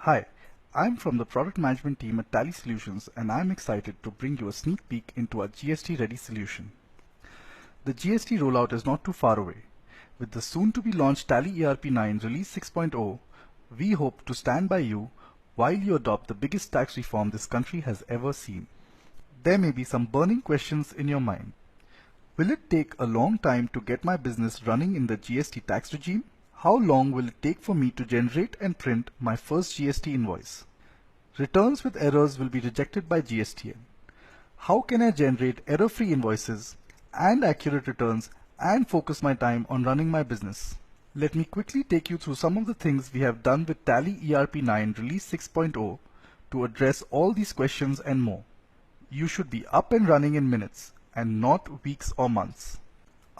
Hi, I'm from the product management team at Tally Solutions, and I'm excited to bring you a sneak peek into our GST ready solution. The GST rollout is not too far away. With the soon to be launched Tally ERP 9 Release 6.0, we hope to stand by you while you adopt the biggest tax reform this country has ever seen. There may be some burning questions in your mind. Will it take a long time to get my business running in the GST tax regime? How long will it take for me to generate and print my first GST invoice? Returns with errors will be rejected by GSTN. How can I generate error-free invoices and accurate returns and focus my time on running my business? Let me quickly take you through some of the things we have done with Tally ERP 9 Release 6.0 to address all these questions and more. You should be up and running in minutes and not weeks or months.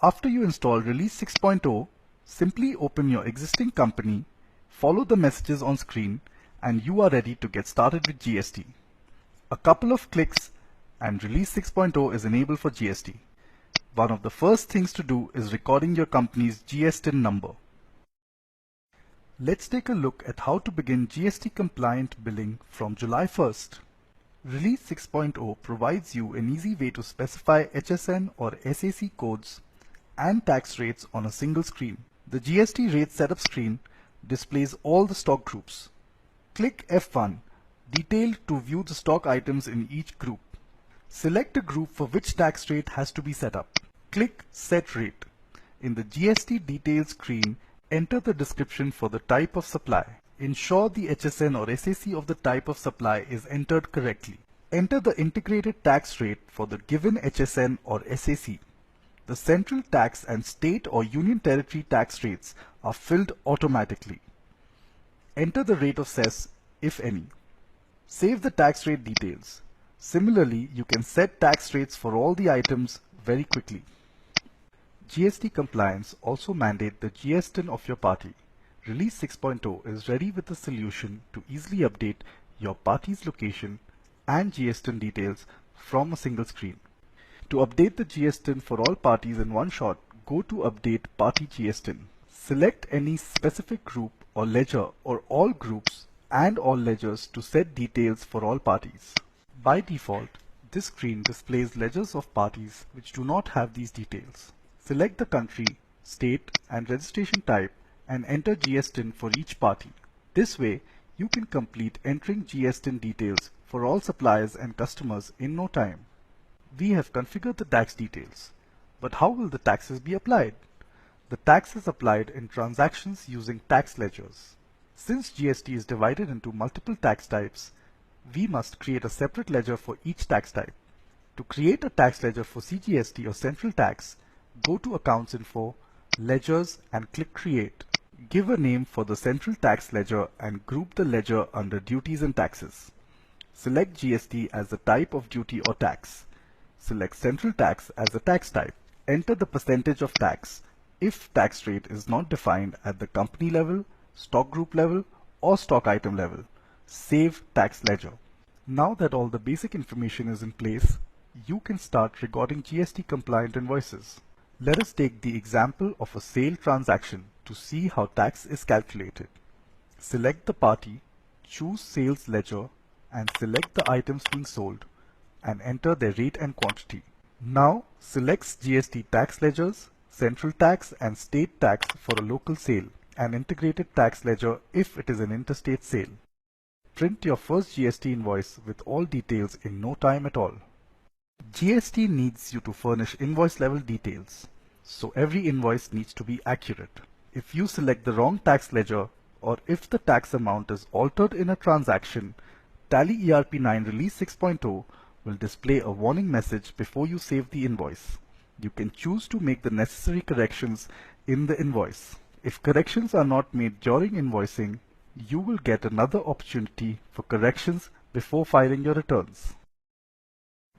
After you install Release 6.0, simply open your existing company, follow the messages on screen, and you are ready to get started with GST. A couple of clicks and Release 6.0 is enabled for GST. One of the first things to do is recording your company's GST number. Let's take a look at how to begin GST compliant billing from July 1st. Release 6.0 provides you an easy way to specify HSN or SAC codes and tax rates on a single screen. The GST rate setup screen displays all the stock groups. Click F1, Detailed, to view the stock items in each group. Select a group for which tax rate has to be set up. Click Set Rate. In the GST details screen, enter the description for the type of supply. Ensure the HSN or SAC of the type of supply is entered correctly. Enter the integrated tax rate for the given HSN or SAC. The central tax and state or union territory tax rates are filled automatically. Enter the rate of cess, if any. Save the tax rate details. Similarly, you can set tax rates for all the items very quickly. GST compliance also mandate the GSTN of your party. Release 6.0 is ready with a solution to easily update your party's location and GSTN details from a single screen. To update the GSTN for all parties in one shot, go to Update Party GSTN. Select any specific group or ledger or all groups and all ledgers to set details for all parties. By default, this screen displays ledgers of parties which do not have these details. Select the country, state, and registration type and enter GSTN for each party. This way, you can complete entering GSTN details for all suppliers and customers in no time. We have configured the tax details, but how will the taxes be applied? The tax is applied in transactions using tax ledgers. Since GST is divided into multiple tax types, we must create a separate ledger for each tax type. To create a tax ledger for CGST or central tax, go to Accounts Info, Ledgers, and click Create. Give a name for the central tax ledger and group the ledger under Duties and Taxes. Select GST as the type of duty or tax. Select central tax as a tax type. Enter the percentage of tax if tax rate is not defined at the company level, stock group level, or stock item level. Save tax ledger. Now that all the basic information is in place, you can start recording GST compliant invoices. Let us take the example of a sale transaction to see how tax is calculated. Select the party, choose Sales Ledger, and select the items being sold, and enter their rate and quantity. Now select GST tax ledgers, central tax and state tax for a local sale, and integrated tax ledger if it is an interstate sale. Print your first GST invoice with all details in no time at all. GST needs you to furnish invoice level details, so every invoice needs to be accurate. If you select the wrong tax ledger or if the tax amount is altered in a transaction, Tally ERP 9 Release 6.0 will display a warning message before you save the invoice. You can choose to make the necessary corrections in the invoice. If corrections are not made during invoicing, you will get another opportunity for corrections before filing your returns.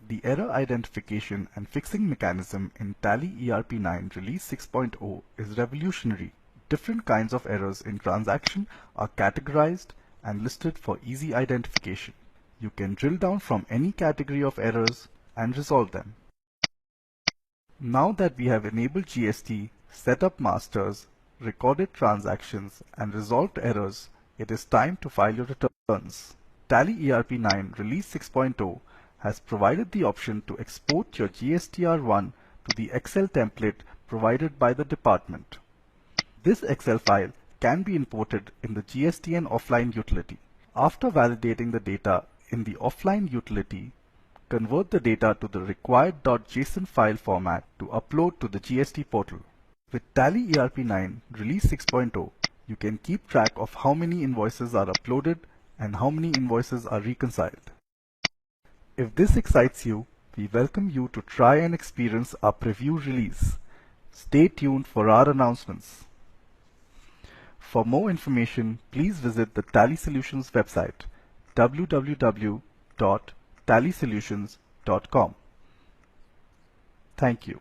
The error identification and fixing mechanism in Tally ERP 9 Release 6.0 is revolutionary. Different kinds of errors in transaction are categorized and listed for easy identification. You can drill down from any category of errors and resolve them. Now that we have enabled GST, set up masters, recorded transactions, and resolved errors, it is time to file your return. concerns. Tally ERP9 Release 6.0 has provided the option to export your GSTR1 to the Excel template provided by the department. This Excel file can be imported in the GSTN offline utility. After validating the data in the offline utility, convert the data to the required .json file format to upload to the GST portal. With Tally ERP9 Release 6.0, you can keep track of how many invoices are uploaded and how many invoices are reconciled. If this excites you, we welcome you to try and experience our preview release. Stay tuned for our announcements. For more information, please visit the Tally Solutions website, www.tallysolutions.com. Thank you.